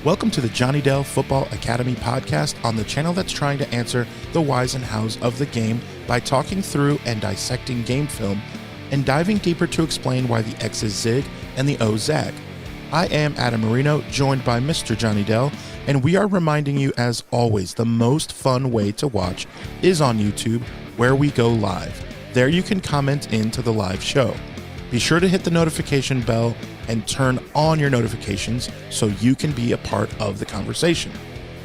Welcome to the Johnny Dell Football Academy podcast on the channel that's trying to answer the whys and hows of the game by talking through and dissecting game film and diving deeper to explain why the X's zig and the O's zag. I am Adam Marino, joined by Mr. Johnny Dell, and we are reminding you, as always, the most fun way to watch is on YouTube, where we go live. There you can comment into the live show. Be sure to hit the notification bell and turn on your notifications so you can be a part of the conversation.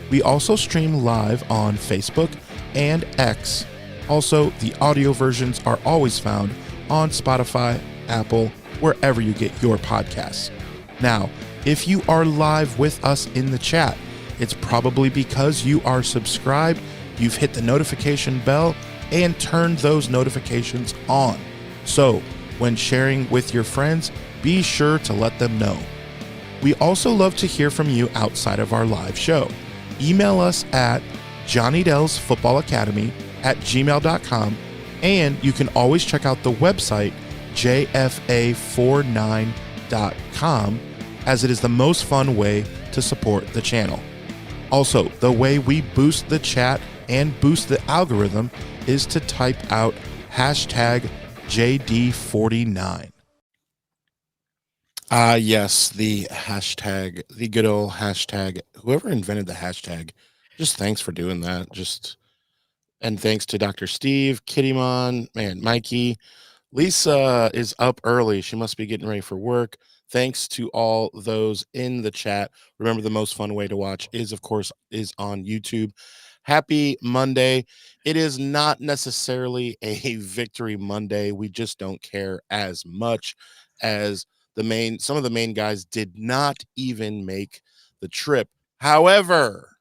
We also stream live on Facebook and X. Also, the audio versions are always found on Spotify, Apple, wherever you get your podcasts. Now, if you are live with us in the chat, it's probably because you are subscribed, you've hit the notification bell, and turned those notifications on. So, when sharing with your friends, be sure to let them know. We also love to hear from you outside of our live show. Email us at jonnydelsfootballacademy@gmail.com, and you can always check out the website jfa49.com, as it is the most fun way to support the channel. Also, the way we boost the chat and boost the algorithm is to type out hashtag JD49. Yes, the hashtag, the good old hashtag. Whoever invented the hashtag, just thanks for doing that. And thanks to Dr. Steve, Kittymon, man, Mikey. Lisa is up early. She must be getting ready for work. Thanks to all those in the chat. Remember, the most fun way to watch is, of course, is on YouTube. Happy Monday. It is not necessarily a victory Monday. We just don't care as much as some of the main guys did not even make the trip. However,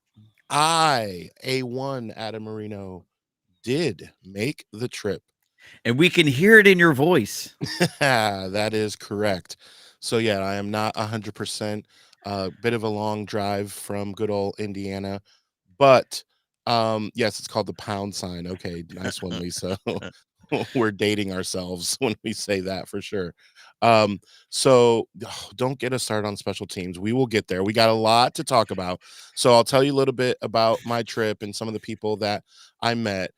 A1 Adam Marino, did make the trip. And we can hear it in your voice. That is correct. So yeah, I am not 100%. Bit of a long drive from good old Indiana, but yes, it's called the pound sign. Okay, nice one, Lisa. We're dating ourselves when we say that, for sure. So don't get us started on special teams. We will get there. We got a lot to talk about. So I'll tell you a little bit about my trip and some of the people that I met.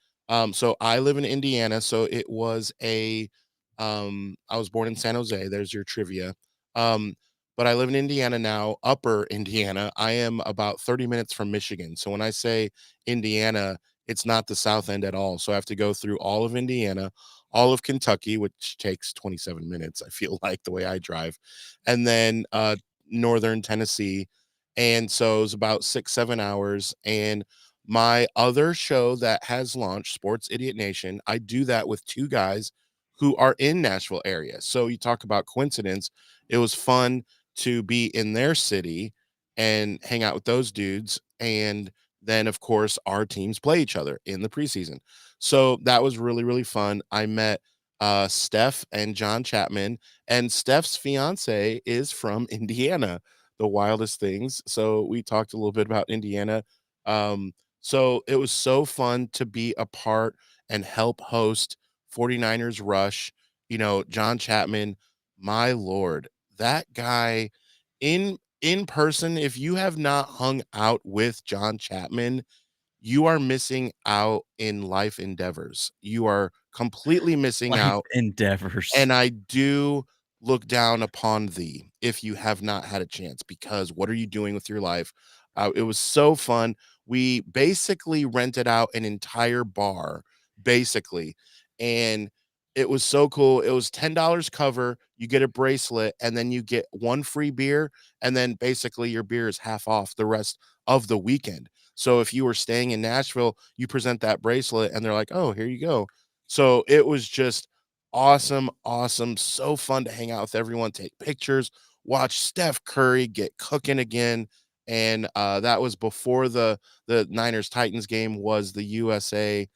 So I live in Indiana. So it was I was born in San Jose. There's your trivia. But I live in Indiana now, upper Indiana. I am about 30 minutes from Michigan. So when I say Indiana, it's not the South End at all. So I have to go through all of Indiana, all of Kentucky, which takes 27 minutes, I feel like, the way I drive, and then northern Tennessee. And so it was about 6-7 hours. And my other show that has launched, Sports Idiot Nation, I do that with two guys who are in Nashville area. So you talk about coincidence. It was fun to be in their city and hang out with those dudes. And then, of course, our teams play each other in the preseason. So that was really, really fun. I met Steph and John Chapman, and Steph's fiance is from Indiana, the wildest things. So we talked a little bit about Indiana. So it was so fun to be a part and help host 49ers Rush. John Chapman, my Lord, that guy in person, if you have not hung out with John Chapman, you are missing out in life endeavors. You are completely missing Life out. endeavors. And I do look down upon thee if you have not had a chance, because what are you doing with your life? It was so fun. We basically rented out an entire bar, basically. And it was so cool. It was $10 cover. You get a bracelet, and then you get one free beer. And then basically your beer is half off the rest of the weekend. So if you were staying in Nashville, you present that bracelet and they're like, oh, here you go. So it was just awesome. So fun to hang out with everyone, take pictures, watch Steph Curry get cooking again. And that was before the Niners Titans game. Was the USA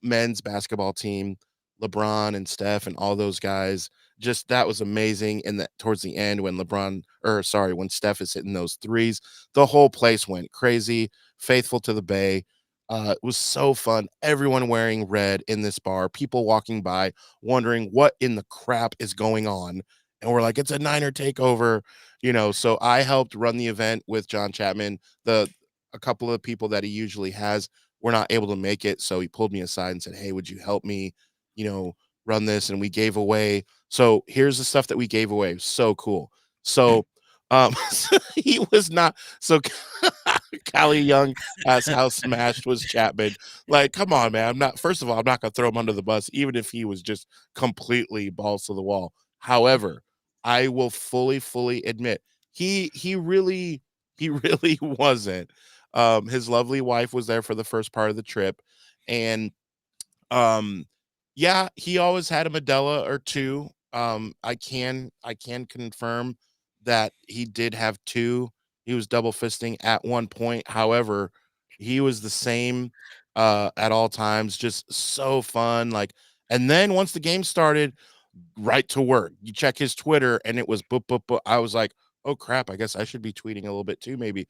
men's basketball team, LeBron and Steph and all those guys. Just that was amazing. And that towards the end, when when Steph is hitting those threes, the whole place went crazy. Faithful to the Bay. It was so fun. Everyone wearing red in this bar, people walking by wondering what in the crap is going on. and we're like, it's a Niner takeover, So I helped run the event with John Chapman. The A couple of people that he usually has were not able to make it, so he pulled me aside and said, "Hey, would you help me, you know, run this?" And we gave away. So here's the stuff that we gave away. So cool. So he was not so Callie Young asked how smashed was Chapman. Like, come on, man. I'm not First of all, I'm not gonna throw him under the bus, even if he was just completely balls to the wall. However, I will fully admit he really wasn't. His lovely wife was there for the first part of the trip, and um, yeah, he always had a Medela or two. I can confirm that he did have two. He was double fisting at one point. However, he was the same at all times. Just so fun. And then once the game started, right to work. You check his Twitter and it was boop, boop, boop. I was like, oh crap, I guess I should be tweeting a little bit too, maybe.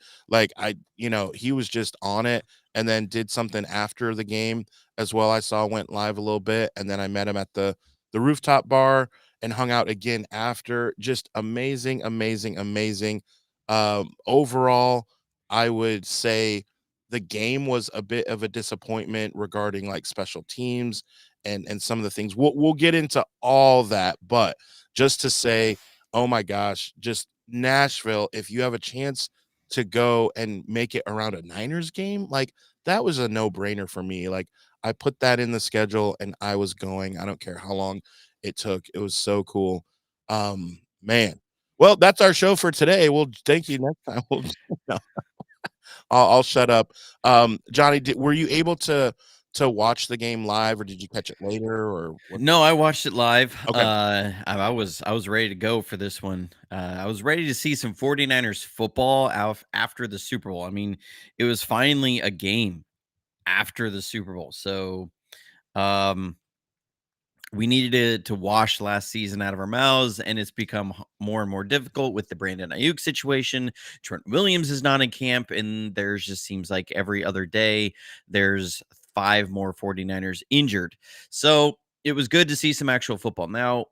He was just on it, and then did something after the game as well. I saw went live a little bit, and then I met him at the rooftop bar and hung out again after. Just amazing, amazing, amazing. Overall, I would say the game was a bit of a disappointment regarding like special teams and some of the things. We'll get into all that, but just to say, oh my gosh, just Nashville, if you have a chance to go and make it around a Niners game, like that was a no-brainer for me. Like I put that in the schedule and I was going. I don't care how long it took. It was so cool. Man. Well, that's our show for today. We'll thank you next time. No, I'll shut up. Johnny, were you able to watch the game live, or did you catch it later, or what? No, I watched it live. Okay. I was ready to go for this one. I was ready to see some 49ers football after the Super Bowl. I mean, it was finally a game after the Super Bowl. So, um we needed to wash last season out of our mouths, and it's become more and more difficult with the Brandon Ayuk situation. Trent Williams is not in camp, and there's just seems like every other day there's 5 more 49ers injured. So it was good to see some actual football. Now,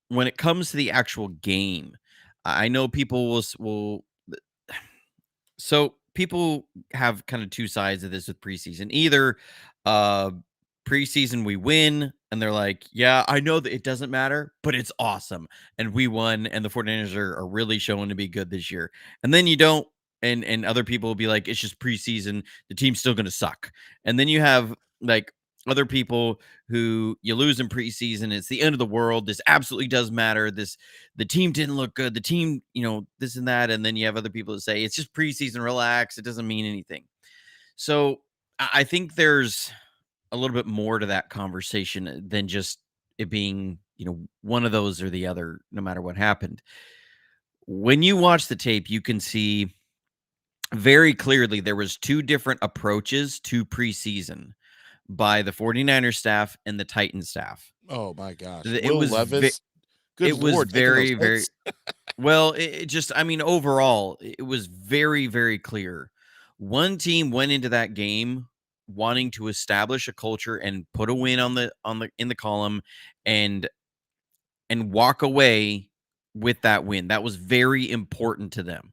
when it comes to the actual game, I know people will so people have kind of two sides of this with preseason. Either uh preseason we win and they're like, yeah, I know that it doesn't matter, but it's awesome. And we won and the 49ers are really showing to be good this year. And then you don't and other people will be like, it's just preseason, the team's still gonna suck. And then you have like other people who you lose in preseason, it's the end of the world. This absolutely does matter. The team didn't look good. The team, this and that. And then you have other people that say it's just preseason, relax. It doesn't mean anything. So I think there's a little bit more to that conversation than just it being, one of those or the other, no matter what happened. When you watch the tape, you can see very clearly there was two different approaches to preseason by the 49ers staff and the Titans staff. Oh my gosh. It Will was Levis, good it was lord, taking those very, very hits. well, it just I mean, overall, it was very, very clear. One team went into that game wanting to establish a culture and put a win on the in the column and walk away with that win. That was very important to them.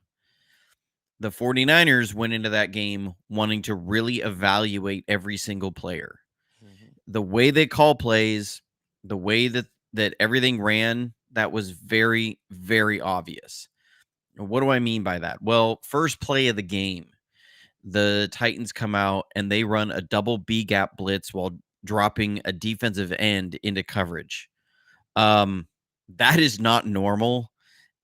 The 49ers went into that game wanting to really evaluate every single player. Mhm. The way they call plays, the way that everything ran, that was very, very obvious. What do I mean by that? Well, first play of the game, the Titans come out and they run a double B gap blitz while dropping a defensive end into coverage. Um, that is not normal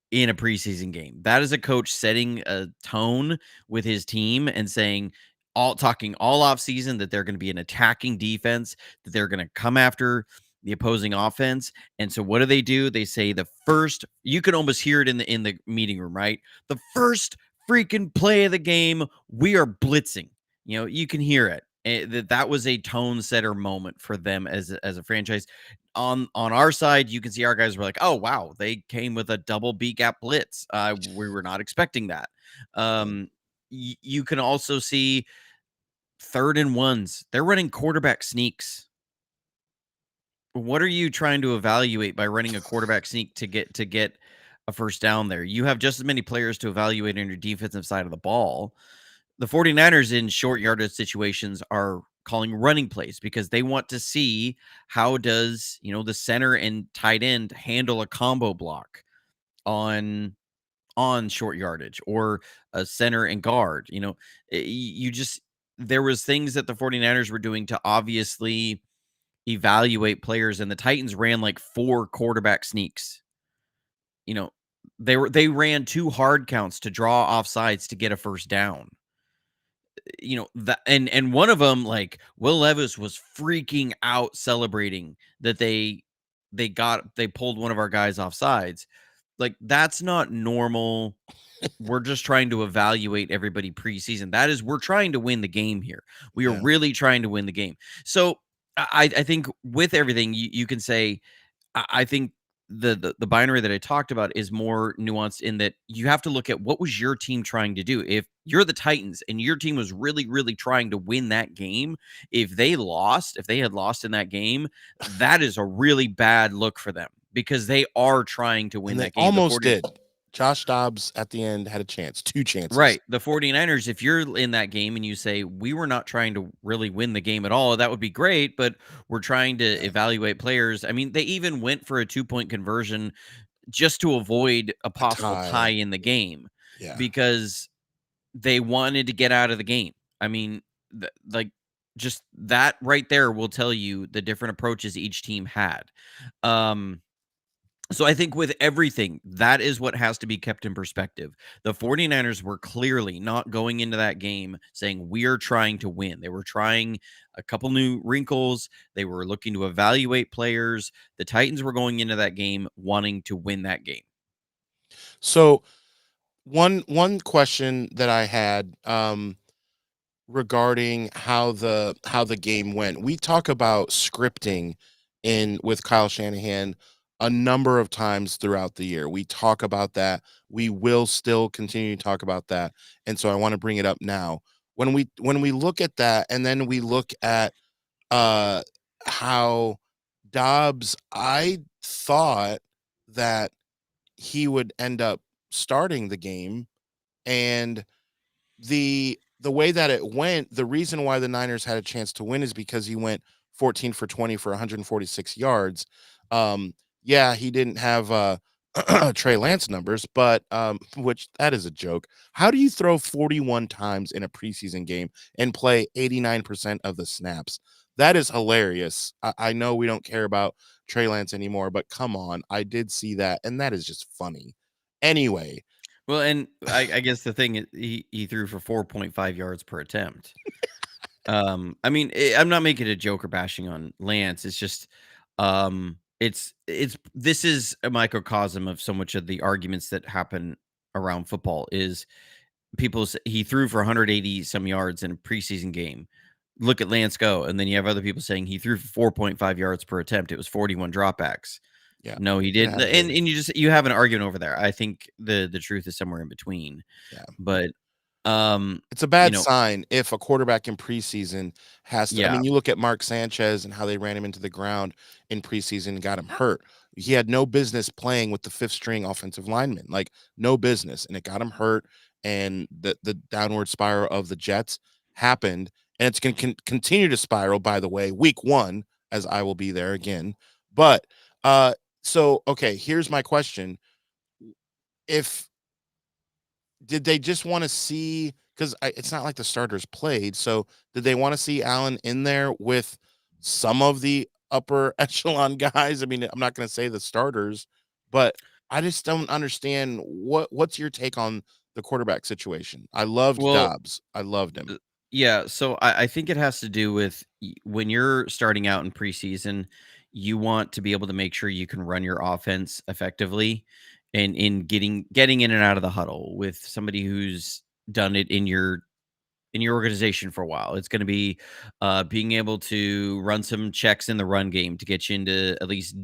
in a preseason game. That is a coach setting a tone with his team and saying all talking all off season that they're going to be an attacking defense, that they're going to come after the opposing offense. And so what do? They say the first, you can almost hear it in the meeting room, right? The first freaking play of the game, we are blitzing. You can hear it. That was a tone setter moment for them as a franchise. On our side, you can see our guys were like, "Oh wow, they came with a double B gap blitz. We were not expecting that." Mhm. You can also see 3rd and 1s. They're running quarterback sneaks. What are you trying to evaluate by running a quarterback sneak to get a first down there. You have just as many players to evaluate on your defensive side of the ball. The 49ers in short yardage situations are calling running plays because they want to see how does, the center and tight end handle a combo block on short yardage, or a center and guard. You just, there was things that the 49ers were doing to obviously evaluate players, and the Titans ran like 4 quarterback sneaks. You know, they ran 2 hard counts to draw offsides to get a first down. That, and one of them, like, Will Levis was freaking out celebrating that they pulled one of our guys off sides. Like, that's not normal. We're just trying to evaluate everybody preseason. That is, we're trying to win the game here. We are Yeah. really trying to win the game. So I think with everything, you can say, I think the binary that I talked about is more nuanced in that you have to look at what was your team trying to do. If you're the Titans and your team was really, really trying to win that game, if they had lost in that game, that is a really bad look for them, because they are trying to win And they that game. almost did. Josh Dobbs at the end had a chance, 2 chances. Right. The 49ers, if you're in that game and you say, we were not trying to really win the game at all, that would be great, but we're trying to evaluate players. I mean, they even went for a 2-point conversion just to avoid a A possible tie tie. in the game, Yeah. because they wanted to get out of the game. I mean, like, just that right there will tell you the different approaches each team had. So I think with everything, that is what has to be kept in perspective. The 49ers were clearly not going into that game saying, we are trying to win. They were trying a couple new wrinkles. They were looking to evaluate players. The Titans were going into that game wanting to win that game. So one question that I had regarding how the game went. We talk about scripting in with Kyle Shanahan a number of times throughout the year. We talk about that. We will still continue to talk about that. And so I want to bring it up now. When we look at that, and then we look at uh how Dobbs, I thought that he would end up starting the game, and the way that it went, the reason why the Niners had a chance to win is because he went 14 for 20 for 146 yards. Yeah, he didn't have Trey Lance numbers, but which that is a joke. How do you throw 41 times in a preseason game and play 89% of the snaps? That is hilarious. I know we don't care about Trey Lance anymore, but come on, I did see that, and that is just funny. Anyway, Well, and I guess the thing is, he threw for 4.5 yards per attempt. I mean, I'm not making a joke or bashing on Lance. It's just, this is a microcosm of so much of the arguments that happen around football. Is people say he threw for 180 some yards in a preseason game. Look at Lance go, and then you have other people saying he threw for 4.5 yards per attempt. It was 41 dropbacks. yeah, No, he it didn't. had And been. you have an argument over there. I think the truth is somewhere in between. Yeah. But It's a you bad know, sign if a quarterback in preseason has to. I yeah. mean, you look at Mark Sanchez and how they ran him into the ground in preseason and got him hurt. He had no business playing with the 5th string offensive lineman, like no business, and it got him hurt. And the downward spiral of the Jets happened, and it's going to continue to spiral. By the way, week 1, as I will be there again. But so okay, here's my question: If did they just want to see, because it's not like the starters played, so did they want to see Allen in there with some of the upper echelon guys? I mean, I'm not going to say the starters, but I just don't understand what's your take on the quarterback situation. I loved Well, Dobbs. I loved him. uh, yeah. So I think it has to do with when you're starting out in preseason, you want to be able to make sure you can run your offense effectively, and in getting in and out of the huddle with somebody who's done it in your organization for a while. It's going to be being able to run some checks in the run game to get you into at least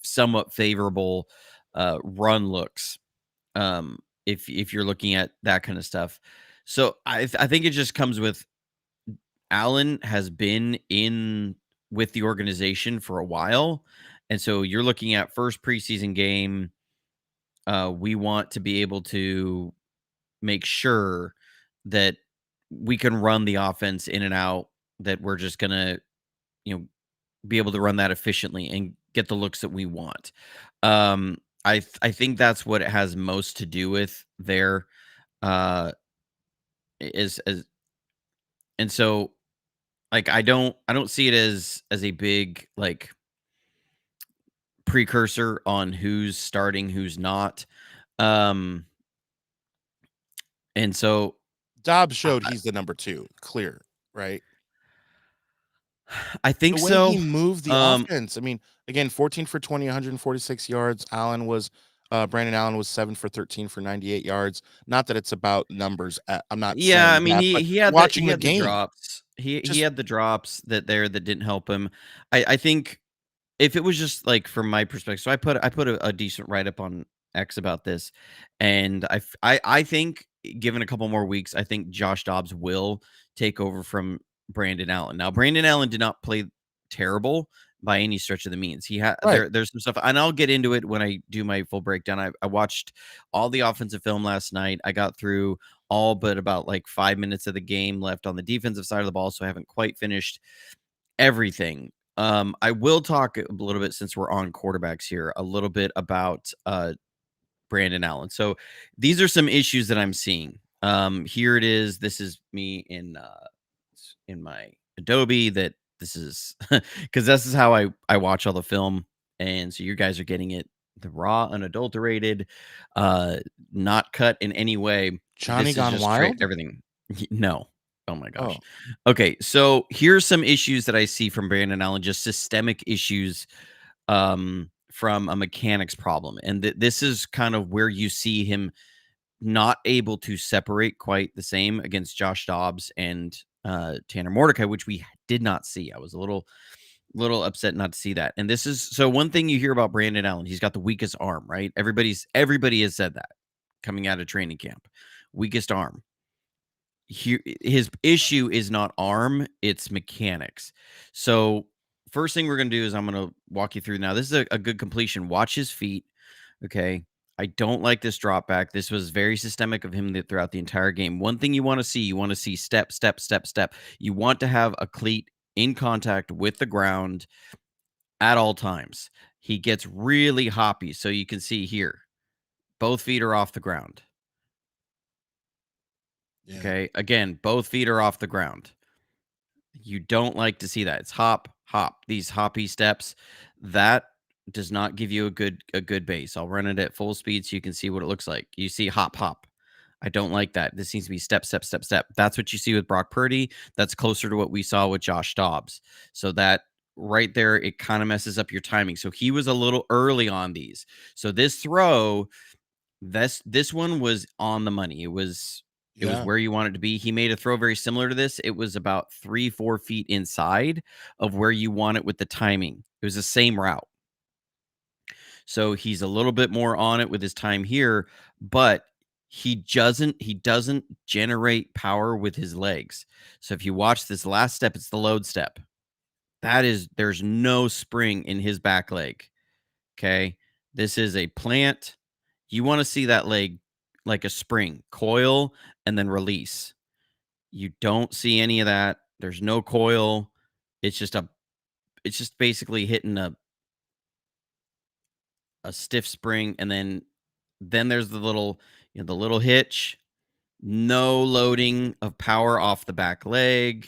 somewhat favorable run looks. If you're looking at that kind of stuff, so I think it just comes with Allen has been in with the organization for a while, and so you're looking at first preseason game. we want to be able to make sure that we can run the offense in and out, that we're just gonna, you know, be able to run that efficiently and get the looks that we want. I think that's what it has most to do with there. Uh, is as and so like I don't see it as a big like precursor on who's starting, who's not. Um, and so Dobbs I, showed he's the number 2, clear, right? I The think way he so. moved the Um, offense, I mean, again, 14 for 20, 146 yards. Brandon Allen was 7 for 13 for 98 yards. Not that it's about numbers. I'm not yeah, I saying mean that, but he had the watching the game, drops. He just had the drops that didn't help him. I think if it was just like from my perspective, so I put a decent write up on X about this, and I think given a couple more weeks, I think Josh Dobbs will take over from Brandon Allen. Now, Brandon Allen did not play terrible by any stretch of the means. He had right. there's some stuff, and I'll get into it when I do my full breakdown. I watched all the offensive film last night. I got through all but about like 5 minutes of the game left on the defensive side of the ball, so I haven't quite finished everything. I will talk a little bit since we're on quarterbacks here, a little bit about Brandon Allen. So these are some issues that I'm seeing. Here it is. This is me in my Adobe. That this is because this is how I watch all the film, and so you guys are getting it the raw, unadulterated, not cut in any way. Johnny This is gone just straight wild? everything. No. Oh my gosh. Oh, Okay, so here's some issues that I see from Brandon Allen, just systemic issues from a mechanics problem. And this is kind of where you see him not able to separate quite the same against Josh Dobbs and Tanner Mordecai, which we did not see. I was a little upset not to see that. And this is so one thing you hear about Brandon Allen, he's got the weakest arm, right? Everybody has said that coming out of training camp. Weakest arm. His issue is not arm, it's mechanics. So first thing we're going to do is I'm going to walk you through now. This is a good completion. Watch his feet. Okay. I don't like this drop back. This was very systemic of him throughout the entire game. One thing you want to see step, step, step, step. You want to have a cleat in contact with the ground at all times. He gets really hoppy. So you can see here, both feet are off the ground. yeah. Okay. Again, both feet are off the ground. You don't like to see that. It's hop, hop, these hoppy steps. That does not give you a good base. I'll run it at full speed so you can see what it looks like. You see hop, hop. I don't like that. This needs to be step, step, step, step. That's what you see with Brock Purdy. That's closer to what we saw with Josh Dobbs. So that right there, it kind of messes up your timing. So he was a little early on these. So this throw, this one was on the money. It was Yeah. where you want it to be. He made a throw very similar to this. It was about 3-4 feet inside of where you want it with the timing. It was the same route. So he's a little bit more on it with his time here, but he doesn't generate power with his legs. So if you watch this last step, it's the load step. There's no spring in his back leg. Okay. This is a plant. You want to see that leg like a spring, coil and then release. You don't see any of that. There's no coil. It's just basically hitting a stiff spring, and then there's the little hitch. No loading of power off the back leg.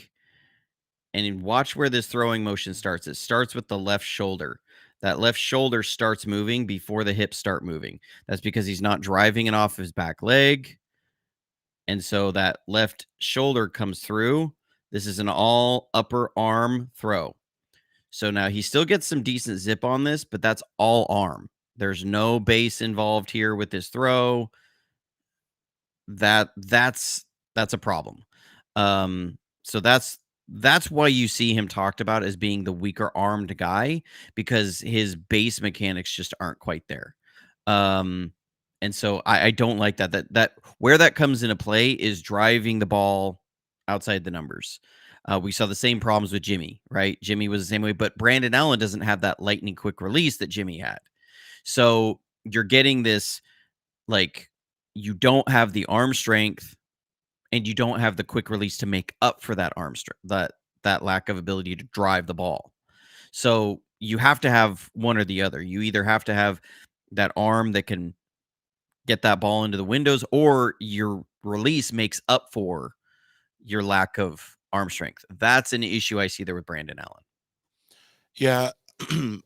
And watch where this throwing motion starts. It starts with the left shoulder. That left shoulder starts moving before the hips start moving. That's because he's not driving it off his back leg. And so that left shoulder comes through. This is an all upper arm throw. So now he still gets some decent zip on this, but that's all arm. There's no base involved here with this throw. That's a problem. So that's why you see him talked about as being the weaker armed guy, because his base mechanics just aren't quite there. And so I don't like that where that comes into play is driving the ball outside the numbers. We saw the same problems with Jimmy, right? Jimmy was the same way, but Brandon Allen doesn't have that lightning quick release that Jimmy had. So you're getting this like you don't have the arm strength and you don't have the quick release to make up for that arm strength, that lack of ability to drive the ball. So you have to have one or the other. You either have to have that arm that can get that ball into the windows, or your release makes up for your lack of arm strength. That's an issue I see there with Brandon Allen. Yeah,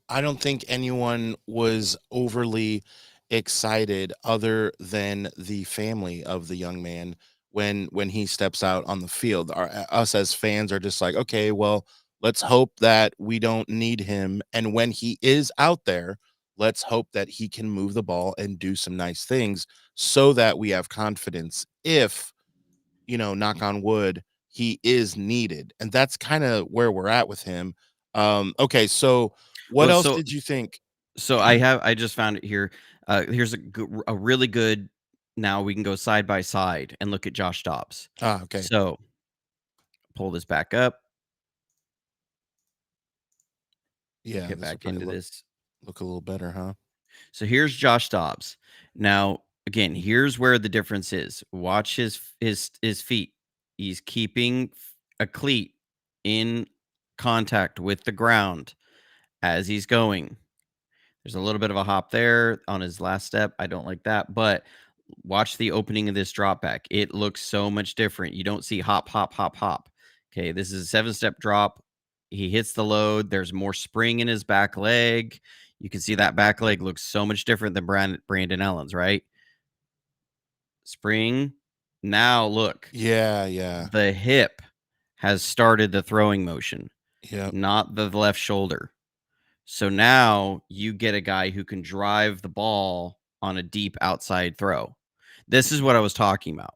I don't think anyone was overly excited other than the family of the young man when he steps out on the field. Us as fans are just like, okay, well, let's hope that we don't need him, and when he is out there, let's hope that he can move the ball and do some nice things so that we have confidence if, knock on wood, he is needed. And that's kind of where we're at with him. Okay, so what Well, else so did you think? I just found it here. Here's a really good. Now we can go side by side and look at Josh Dobbs. Ah, okay. So pull this back up, Yeah, get this will back probably into look this. look a little better, huh? So here's Josh Dobbs. Now, again, here's where the difference is. Watch his feet. He's keeping a cleat in contact with the ground as he's going. There's a little bit of a hop there on his last step. I don't like that, but watch the opening of this drop back. It looks so much different. You don't see hop, hop, hop, hop. Okay, this is a 7-step drop. He hits the load. There's more spring in his back leg. You can see that back leg looks so much different than Brandon Allen's, right? Spring. Now look, Yeah, yeah. the hip has started the throwing motion, Yep. not the left shoulder. So now you get a guy who can drive the ball on a deep outside throw. This is what I was talking about.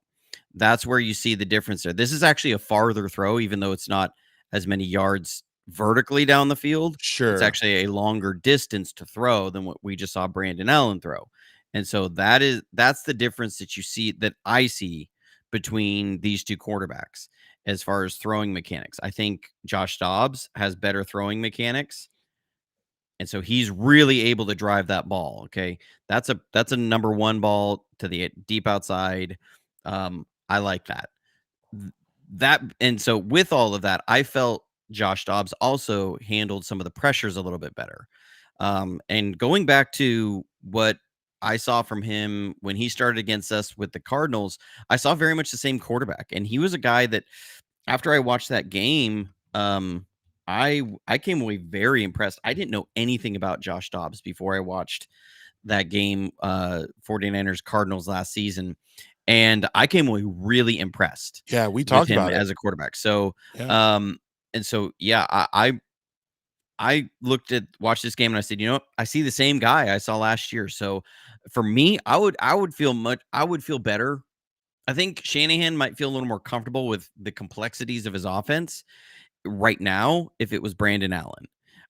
That's where you see the difference there. This is actually a farther throw, even though it's not as many yards vertically down the field. It's Sure. actually a longer distance to throw than what we just saw Brandon Allen throw. And so that's the difference that you see, that I see between these two quarterbacks as far as throwing mechanics. I think Josh Dobbs has better throwing mechanics, and so he's really able to drive that ball. Okay. That's a number one ball to the deep outside. I like that. And so with all of that, I felt Josh Dobbs also handled some of the pressures a little bit better. And going back to what I saw from him when he started against us with the Cardinals, I saw very much the same quarterback. And he was a guy that, after I watched that game, I came away very impressed. I didn't know anything about Josh Dobbs before I watched that game, 49ers Cardinals last season, and I came away really impressed Yeah, we with talked him about it. as a quarterback. So, Yeah. um, and so yeah, I watched this game and I said, you know what? I see the same guy I saw last year. So for me, I would feel better. I think Shanahan might feel a little more comfortable with the complexities of his offense right now if it was Brandon Allen.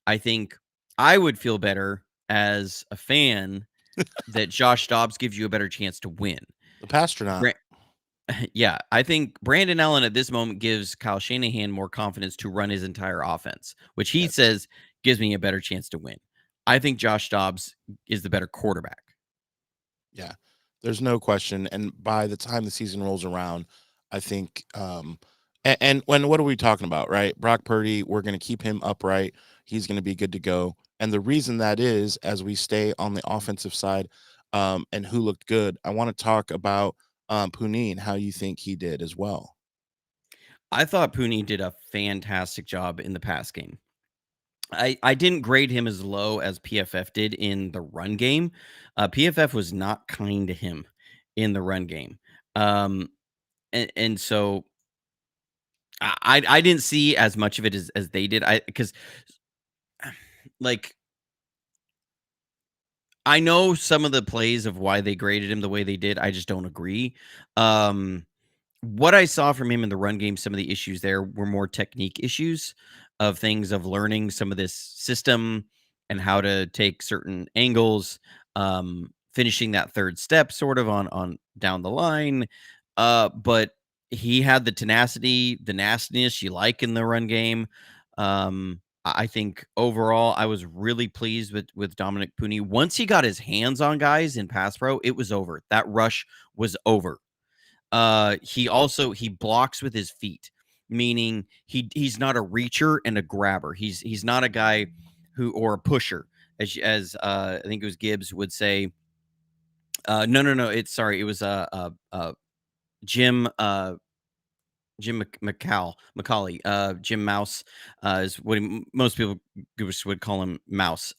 I think I would feel better as a fan that Josh Dobbs gives you a better chance to win. The Pastronaut. Bra- yeah, I think Brandon Allen at this moment gives Kyle Shanahan more confidence to run his entire offense, which he Yes. says gives me a better chance to win. I think Josh Dobbs is the better quarterback. Yeah. There's no question. And by the time the season rolls around, I think and when what are we talking about, right? Brock Purdy, we're gonna keep him upright. He's gonna be good to go. And the reason that is, as we stay on the offensive side, and who looked good, I want to talk about Puni and how you think he did as well. I thought Pooney did a fantastic job in the pass game. I didn't grade him as low as PFF did in the run game. PFF was not kind to him in the run game. Um, and so I didn't see as much of it as they did. I because like I know some of the plays of why they graded him the way they did. I just don't agree. Um, what I saw from him in the run game, some of the issues there were more technique issues of things of learning some of this system and how to take certain angles, finishing that third step sort of on down the line. But he had the tenacity, the nastiness you like in the run game. I think overall, I was really pleased with Dominic Puni. Once he got his hands on guys in pass pro, it was over. That rush was over. He blocks with his feet, meaning he's not a reacher and a grabber. He's not a guy who or a pusher, as I think it was Gibbs would say. No. It was Jim Macaulay, Jim Mouse is what most people would call him Mouse.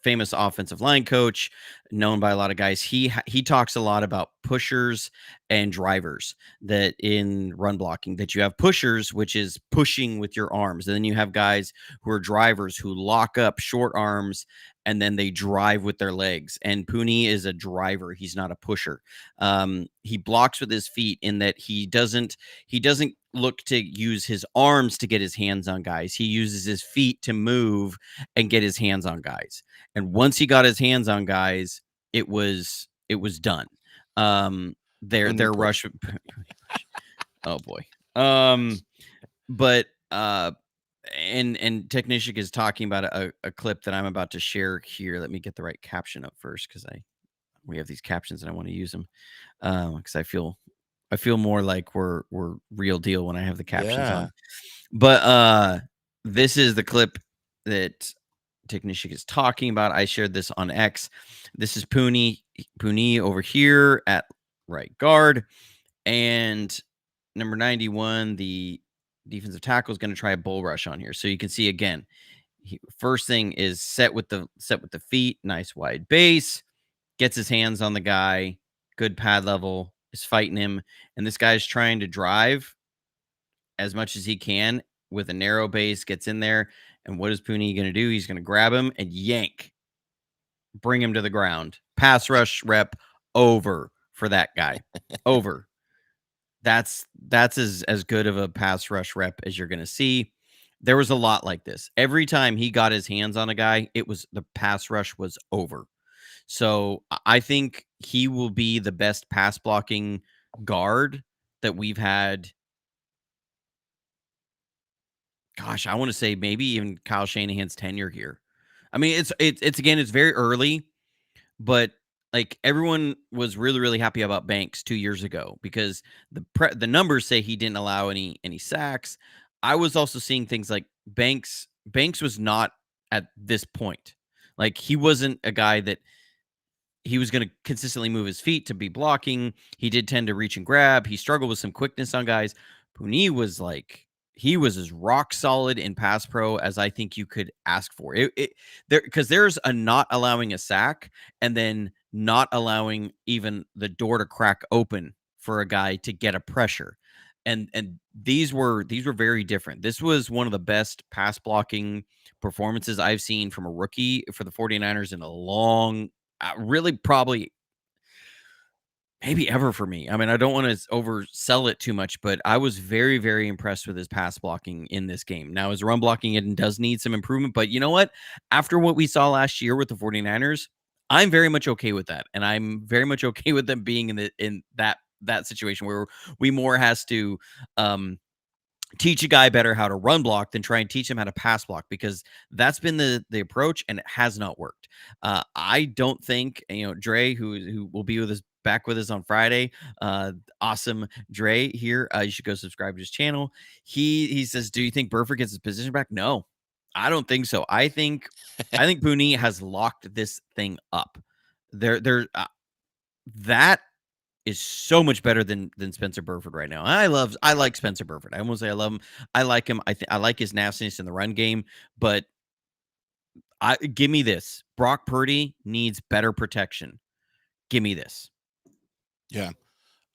Famous offensive line coach, known by a lot of guys. He talks a lot about pushers and drivers that in run blocking that you have pushers, which is pushing with your arms, and then you have guys who are drivers who lock up short arms and then they drive with their legs. And Puni is a driver; he's not a pusher. He blocks with his feet in that he doesn't look to use his arms to get his hands on guys. He uses his feet to move and get his hands on guys. And once he got his hands on guys, it was done. Puni Their push. rush. Oh boy. But and Technician is talking about a clip that I'm about to share here. Let me get the right caption up first because we have these captions and I want to use them because I feel more like we're real deal when I have the captions Yeah. on. But this is the clip that Technician is talking about. I shared this on X. This is Puni over here at right guard, and number 91, the defensive tackle, is going to try a bull rush on here. So you can see again, first thing is set with the feet, nice wide base, gets his hands on the guy, good pad level, is fighting him, and this guy's trying to drive as much as he can with a narrow base, gets in there, and what is Puni going to do? He's going to grab him and yank, bring him to the ground. Pass rush rep over for that guy. Over. That's as good of a pass rush rep as you're going to see. There was a lot like this. Every time he got his hands on a guy, it was the pass rush was over. So I think he will be the best pass blocking guard that we've had. Gosh, I want to say maybe even Kyle Shanahan's tenure here. I mean, it's again, it's very early, but like everyone was really really happy about Banks 2 years ago because the numbers say he didn't allow any sacks. I was also seeing things like Banks was not at this point. Like he wasn't a guy that he was going to consistently move his feet to be blocking. He did tend to reach and grab. He struggled with some quickness on guys. Puni was like he was as rock solid in pass pro as I think you could ask for. There's a not allowing a sack and then not allowing even the door to crack open for a guy to get a pressure. And these were very different. This was one of the best pass blocking performances I've seen from a rookie for the 49ers in a long really probably maybe ever for me. I mean, I don't want to oversell it too much, but I was very, very impressed with his pass blocking in this game. Now, his run blocking it does need some improvement, but you know what? After what we saw last year with the 49ers, I'm very much okay with that. And I'm very much okay with them being in that situation where we more has to teach a guy better how to run block than try and teach him how to pass block because that's been the approach and it has not worked. I don't think Dre, who will be with us back with us on Friday. Awesome Dre here. You should go subscribe to his channel. He says, "Do you think Burford gets his position back?" No, I don't think so. I think Puni has locked this thing up. That is so much better than Spencer Burford right now. I like Spencer Burford. I won't say I love him. I like him. I like his nastiness in the run game, but give me this. Brock Purdy needs better protection. Give me this. Yeah.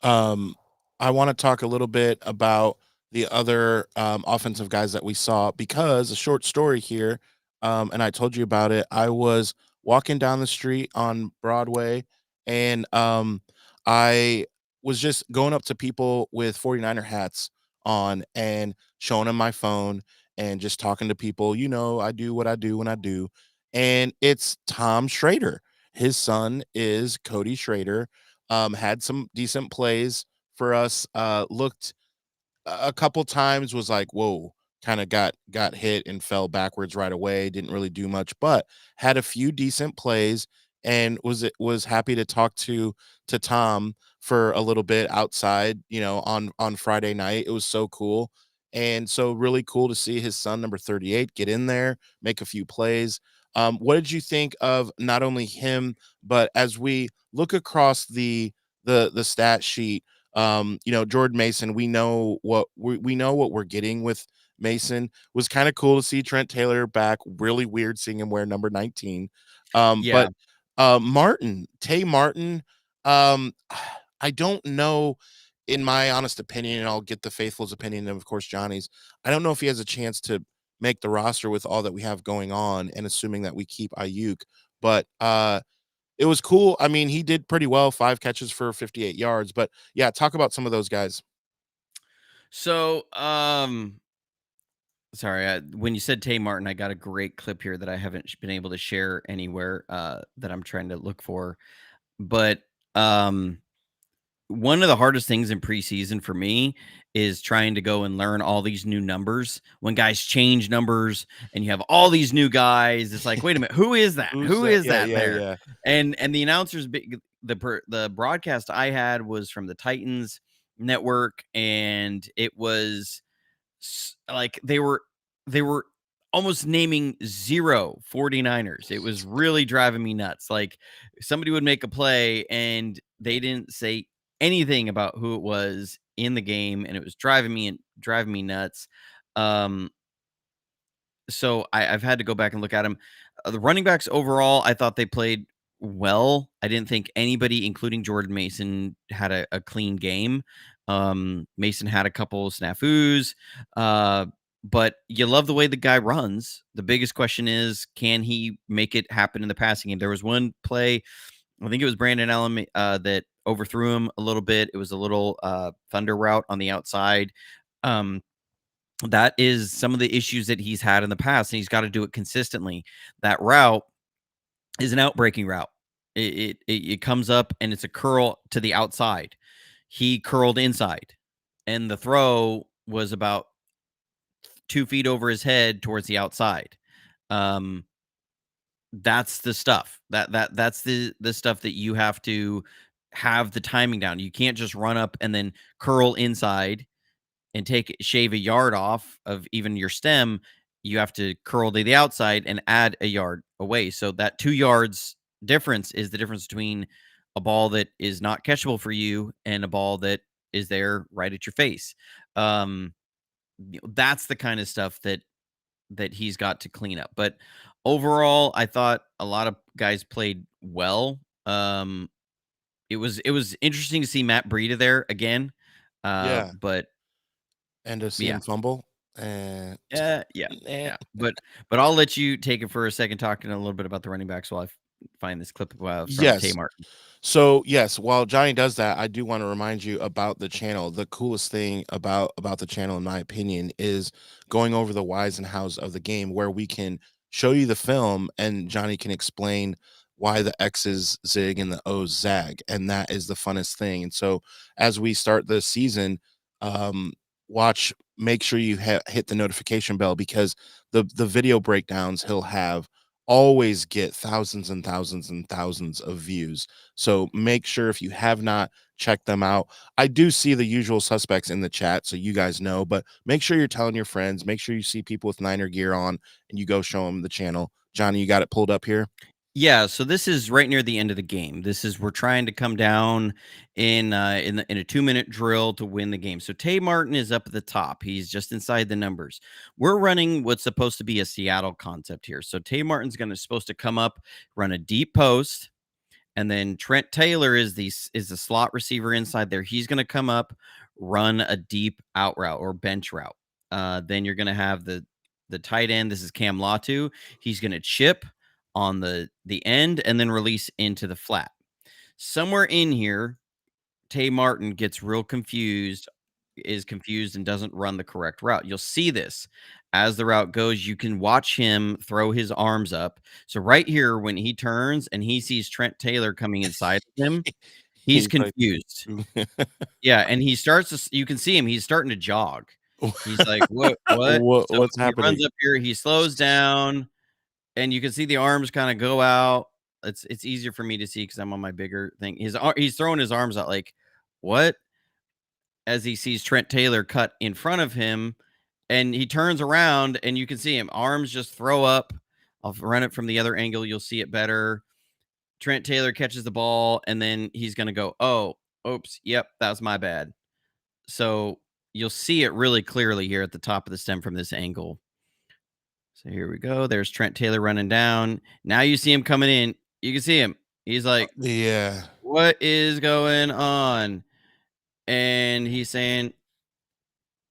Um, I want to talk a little bit about the other offensive guys that we saw because a short story here, and I told you about it. I was walking down the street on Broadway, and I was just going up to people with 49er hats on and showing them my phone and just talking to people. I do what I do when I do. And it's Tom Schrader. His son is Cody Schrader. Had some decent plays for us. Looked a couple times, was like, whoa, kind of got hit and fell backwards right away, didn't really do much, but had a few decent plays, and was happy to talk to Tom for a little bit outside, on Friday night. It was so cool. And so really cool to see his son, number 38, get in there, make a few plays. What did you think of not only him, but as we look across the stat sheet, Jordan Mason, we know what we're getting with Mason. Was kind of cool to see Trent Taylor back. Really weird seeing him wear number 19. Yeah. But Tay Martin, um, I don't know, in my honest opinion, and I'll get the faithful's opinion, and of course Johnny's. I don't know if he has a chance to make the roster with all that we have going on, and assuming that we keep Ayuk. But it was cool. I mean, he did pretty well, 5 catches for 58 yards. But yeah, talk about some of those guys. So, sorry, when you said Tay Martin, I got a great clip here that I haven't been able to share anywhere, that I'm trying to look for. But one of the hardest things in preseason for me is trying to go and learn all these new numbers. When guys change numbers and you have all these new guys, it's like, wait a minute, who is that? Who's Who that? is Yeah, that yeah, there? yeah. And the announcers, the broadcast I had was from the Titans network, and it was like they were almost naming 0 49ers. It was really driving me nuts. Like, somebody would make a play and they didn't say anything about who it was in the game, and it was driving me nuts. Um, so I've had to go back and look at them. The running backs overall, I thought they played well. I didn't think anybody, including Jordan Mason, had a clean game. Mason had a couple of snafus, but you love the way the guy runs. The biggest question is, can he make it happen in the passing game? There was one play, I think it was Brandon Allen, that overthrew him a little bit. It was a little thunder route on the outside. Um, that is some of the issues that he's had in the past, and he's got to do it consistently. That route is an outbreaking route. It comes up and it's a curl to the outside. He curled inside, and the throw was about 2 feet over his head towards the outside. Um, that's the stuff that's the stuff that you have to have the timing down. You can't just run up and then curl inside and shave a yard off of even your stem. You have to curl to the outside and add a yard away. So that 2 yards difference is the difference between a ball that is not catchable for you and a ball that is there right at your face. Um, that's the kind of stuff that he's got to clean up. But overall, I thought a lot of guys played well. It was interesting to see Matt Breida there again. Yeah, But and to see yeah, him fumble. And yeah, yeah. But I'll let you take it for a second, talking a little bit about the running backs while I find this clip from Tay yes. Martin. So yes, while Johnny does that, I do want to remind you about the channel. The coolest thing about the channel, in my opinion, is going over the whys and hows of the game, where we can show you the film and Johnny can explain why the X's zig and the O's zag, and that is the funnest thing. And so as we start the season, um, make sure you hit the notification bell, because the video breakdowns he'll have always get thousands and thousands and thousands of views. So make sure, if you have not checked them out, I do see the usual suspects in the chat, so you guys know, but make sure you're telling your friends, make sure you see people with Niner gear on and you go show them the channel. Johnny, you got it pulled up here? Yeah, so this is right near the end of the game. We're trying to come down in a 2-minute drill to win the game. So Tay Martin is up at the top. He's just inside the numbers. We're running what's supposed to be a Seattle concept here. So Tay Martin's supposed to come up, run a deep post, and then Trent Taylor is the slot receiver inside there. He's going to come up, run a deep out route or bench route. Then you're going to have the tight end. This is Cam Latu. He's going to chip on the end and then release into the flat. Somewhere in here, Tay Martin gets is confused and doesn't run the correct route. You'll see this as the route goes. You can watch him throw his arms up. So right here, when he turns and he sees Trent Taylor coming inside of him, he's He's like, confused. Yeah, and you can see him. He's starting to jog. He's like, what? So What's he happening? runs up here, he slows down, and you can see the arms kind of go out. It's easier for me to see because I'm on my bigger thing. He's throwing his arms out like, what? As he sees Trent Taylor cut in front of him, and he turns around, and you can see him arms just throw up. I'll run it from the other angle. You'll see it better. Trent Taylor catches the ball, and then he's going to go, oh, oops, yep, that was my bad. So you'll see it really clearly here at the top of the stem from this angle. So here we go. There's Trent Taylor running down. Now you see him coming in. You can see him. He's like, Yeah. what is going on? And he's saying,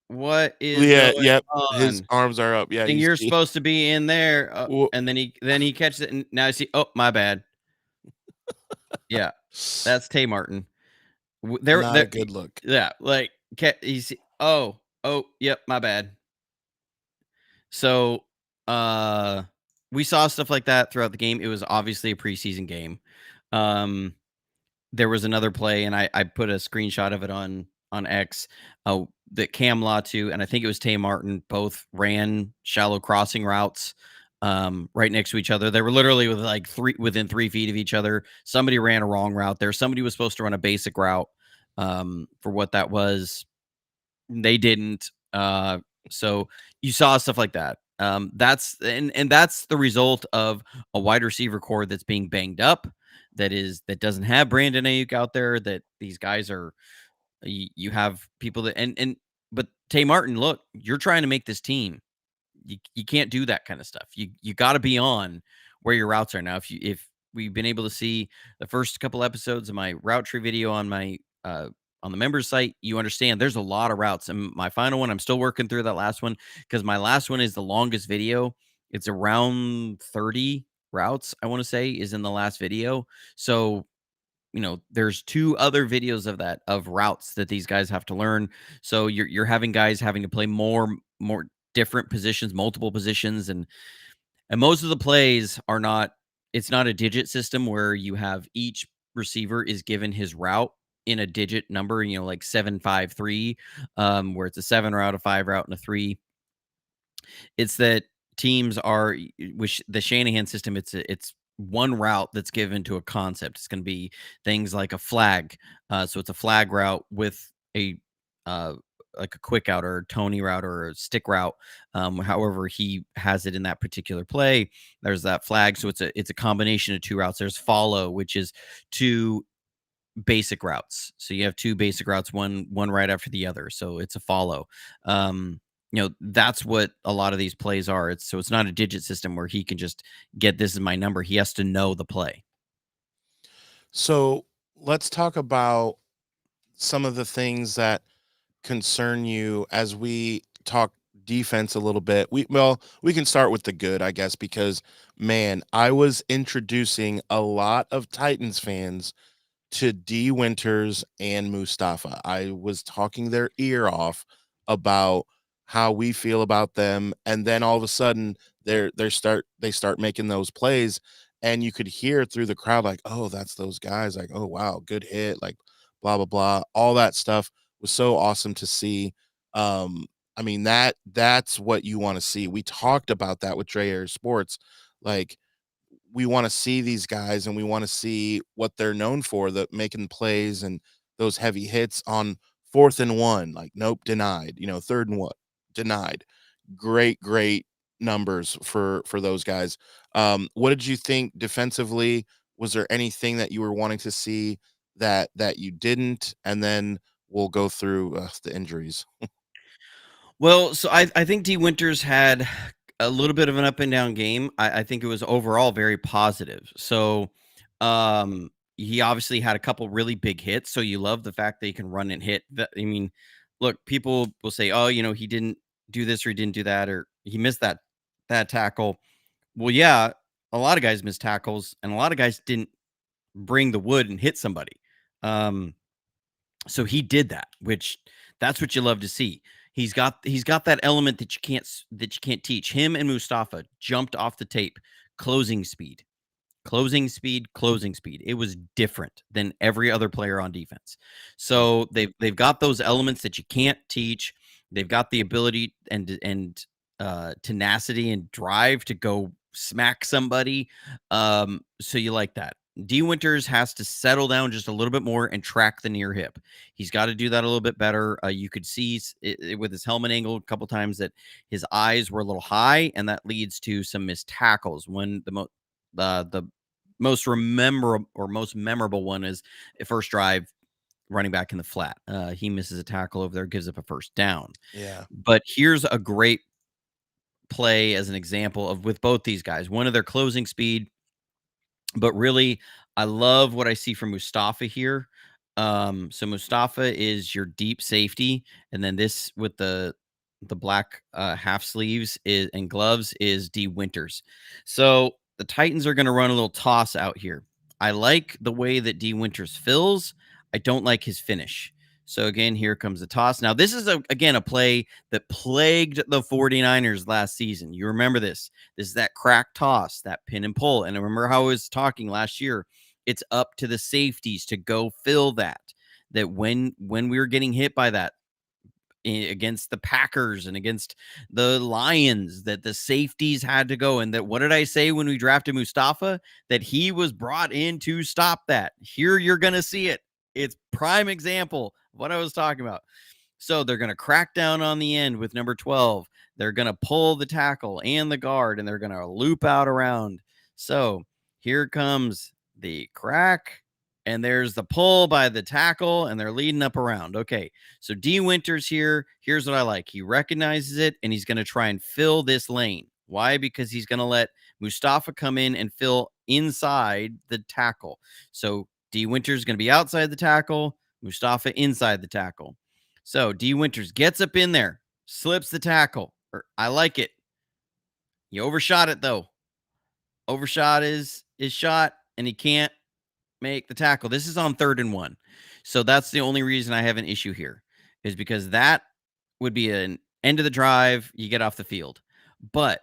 what is Yeah, going yep. His on? arms are up. Yeah, And you you're see. supposed to be in there. Wha And then he catches it. And now you see, oh, my bad. Yeah, that's Tay Martin. Not a There, good look. yeah, like he's oh, yep, my bad. So, we saw stuff like that throughout the game. It was obviously a preseason game. Um, there was another play, and I put a screenshot of it on X. That Cam Latu and I think it was Tay Martin both ran shallow crossing routes, right next to each other. They were literally within 3 feet of each other. Somebody ran a wrong route there. Somebody was supposed to run a basic route, for what that was. They didn't. So you saw stuff like that. That's the result of a wide receiver core that's being banged up. That doesn't have Brandon Ayuk out there. That these guys are. You have people that but Tay Martin, look, you're trying to make this team. You can't do that kind of stuff. You got to be on where your routes are now. If we've been able to see the first couple episodes of my route tree video on my on the members site, you understand there's a lot of routes. And my final one, I'm still working through that last one because my last one is the longest video. It's around 30 routes, I want to say, is in the last video. So there's 2 other videos of routes that these guys have to learn. So you're having guys having to play more different positions, multiple positions, and most of the plays are not. It's not a digit system where you have each receiver is given his route in a digit number, like 753, where it's a 7 route, a 5 route, and a 3. It's that teams are which the Shanahan system, it's one route that's given to a concept. It's going to be things like a flag. So it's a flag route with a uh, like a quick out or a Tony route or a stick route. However, he has it in that particular play. There's that flag. So it's a combination of 2 routes. There's follow, which is 2 basic routes. So you have 2 basic routes, one right after the other. So it's a follow. That's what a lot of these plays are. It's not a digit system where he can just get this is my number. He has to know the play. So, let's talk about some of the things that concern you as we talk defense a little bit. We can start with the good, I guess, because man, I was introducing a lot of Titans fans to D Winters and Mustafa. I was talking their ear off about how we feel about them, and then all of a sudden they start making those plays, and you could hear through the crowd like, "Oh, that's those guys." Like, "Oh, wow, good hit." Like, blah blah blah. All that stuff was so awesome to see. I mean that's what you want to see. We talked about that with Dre Air Sports, like we want to see these guys and we want to see what they're known for, the making plays and those heavy hits on 4th and 1, like nope, denied, 3rd and 1, denied. Great numbers for those guys. What did you think defensively? Was there anything that you were wanting to see that you didn't? And then we'll go through the injuries. Well, so I think D Winters had a little bit of an up and down game. I think it was overall very positive. So he obviously had a couple really big hits. So you love the fact that he can run and hit. I mean, look, people will say, oh, he didn't do this or he didn't do that or he missed that tackle. Well, yeah, a lot of guys missed tackles and a lot of guys didn't bring the wood and hit somebody. So he did that, which that's what you love to see. He's got that element that you can't teach. Him and Mustafa jumped off the tape, closing speed, closing speed, closing speed. It was different than every other player on defense. So they've got those elements that you can't teach. They've got the ability and tenacity and drive to go smack somebody. So you like that. D Winters has to settle down just a little bit more and track the near hip. He's got to do that a little bit better. You could see with his helmet angle a couple times that his eyes were a little high, and that leads to some missed tackles. When the most memorable one is a first drive running back in the flat. He misses a tackle over there, gives up a first down. Yeah. But here's a great play as an example of with both these guys. One of their closing speed, but really, I love what I see from Mustafa here. So Mustafa is your deep safety, and then this with the black half sleeves is and gloves is D Winters. So the Titans are going to run a little toss out here. I like the way that D Winters fills. I don't like his finish. So again, here comes the toss. Now, this is again a play that plagued the 49ers last season. You remember this. This is that crack toss, that pin and pull. And I remember how I was talking last year. It's up to the safeties to go fill that. That when we were getting hit by that against the Packers and against the Lions, that the safeties had to go. And that what did I say when we drafted Mustafa? That he was brought in to stop that. Here you're going to see it. It's prime example of what I was talking about. So they're going to crack down on the end with number 12. They're going to pull the tackle and the guard, and they're going to loop out around. So here comes the crack, and there's the pull by the tackle, and they're leading up around. Okay, so D Winters here. Here's what I like. He recognizes it, and he's going to try and fill this lane. Why? Because he's going to let Mustafa come in and fill inside the tackle. So D Winters is going to be outside the tackle, Mustafa inside the tackle. So D Winters gets up in there, slips the tackle. I like it. He overshot it though. Overshot his shot, and he can't make the tackle. This is on 3rd and 1. So that's the only reason I have an issue here, is because that would be an end of the drive. You get off the field. But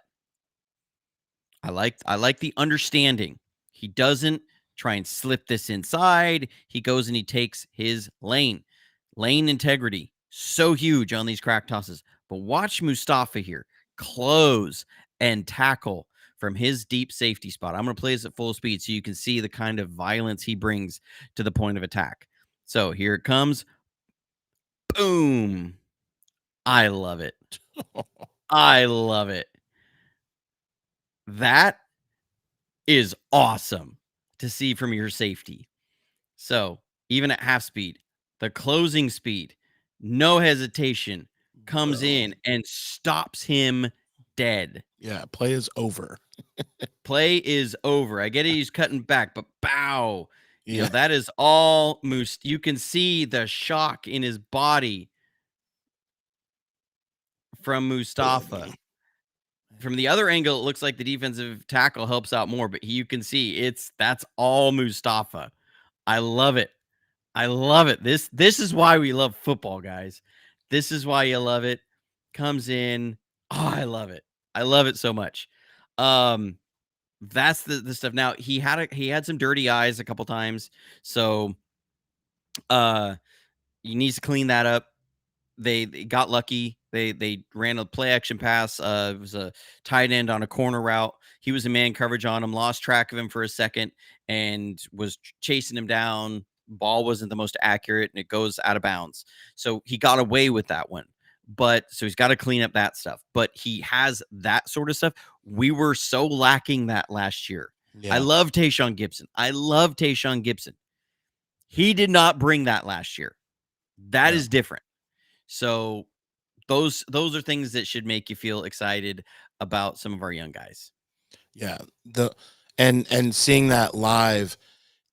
I like the understanding. He doesn't try and slip this inside. He goes and he takes his lane. Lane integrity, so huge on these crack tosses. But watch Mustafa here close and tackle from his deep safety spot. I'm going to play this at full speed so you can see the kind of violence he brings to the point of attack. So here it comes. Boom. I love it. I love it. That is awesome to see from your safety. So even at half speed, the closing speed, no hesitation, comes in and stops him dead. Yeah, play is over. Play is over. I get it, he's cutting back, but bow. Yeah. You know, that is all Moose. You can see the shock in his body from Mustafa. From the other angle, it looks like the defensive tackle helps out more, but you can see that's all Mustafa. I love it. I love it. This is why we love football, guys. This is why you love it. Comes in. Oh, I love it. I love it so much. That's the stuff. Now he had some dirty eyes a couple times, so he needs to clean that up. They got lucky. They ran a play action pass. It was a tight end on a corner route. He was in man coverage on him, lost track of him for a second, and was chasing him down. Ball wasn't the most accurate, and it goes out of bounds. So he got away with that one. But so he's got to clean up that stuff. But he has that sort of stuff. We were so lacking that last year. Yeah. I love Tayshaun Gibson. He did not bring that last year. That is different. So those are things that should make you feel excited about some of our young guys. Yeah. And seeing that live,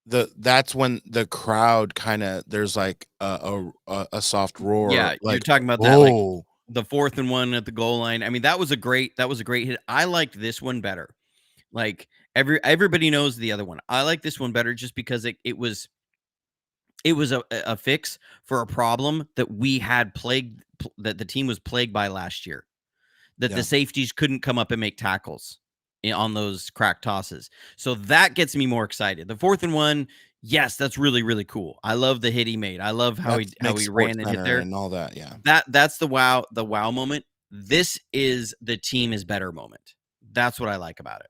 that's when the crowd kind of, there's like a soft roar. Yeah, like, you're talking about that, like the 4th and 1 at the goal line. I mean, that was a great hit. I liked this one better. Like everybody knows the other one. I like this one better just because it was a fix for a problem that we had that the team was plagued by last year. That the safeties couldn't come up and make tackles on those crack tosses. So that gets me more excited. The 4th and 1, Yes, that's really, really cool. I love the hit he made. I love how That's how makes he Sports ran and hit Center there. and all that, yeah. That's the wow moment. This is the team is better moment. That's what I like about it.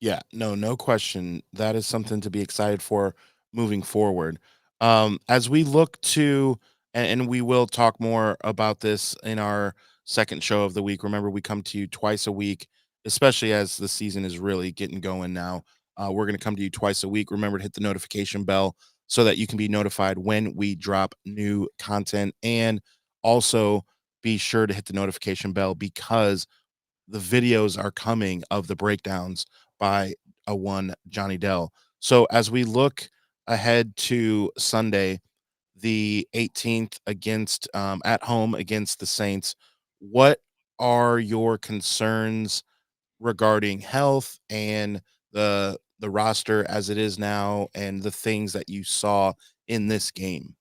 Yeah, no question. That is something to be excited for moving forward. As we look to, and we will talk more about this in our second show of the week. Remember, we come to you twice a week, especially as the season is really getting going now. We're going to come to you twice a week. Remember to hit the notification bell so that you can be notified when we drop new content. And also be sure to hit the notification bell because the videos are coming of the breakdowns by a one Johnny Dell. So as we look ahead to Sunday, the 18th against at home against the Saints, what are your concerns regarding health and the roster as it is now and the things that you saw in this game?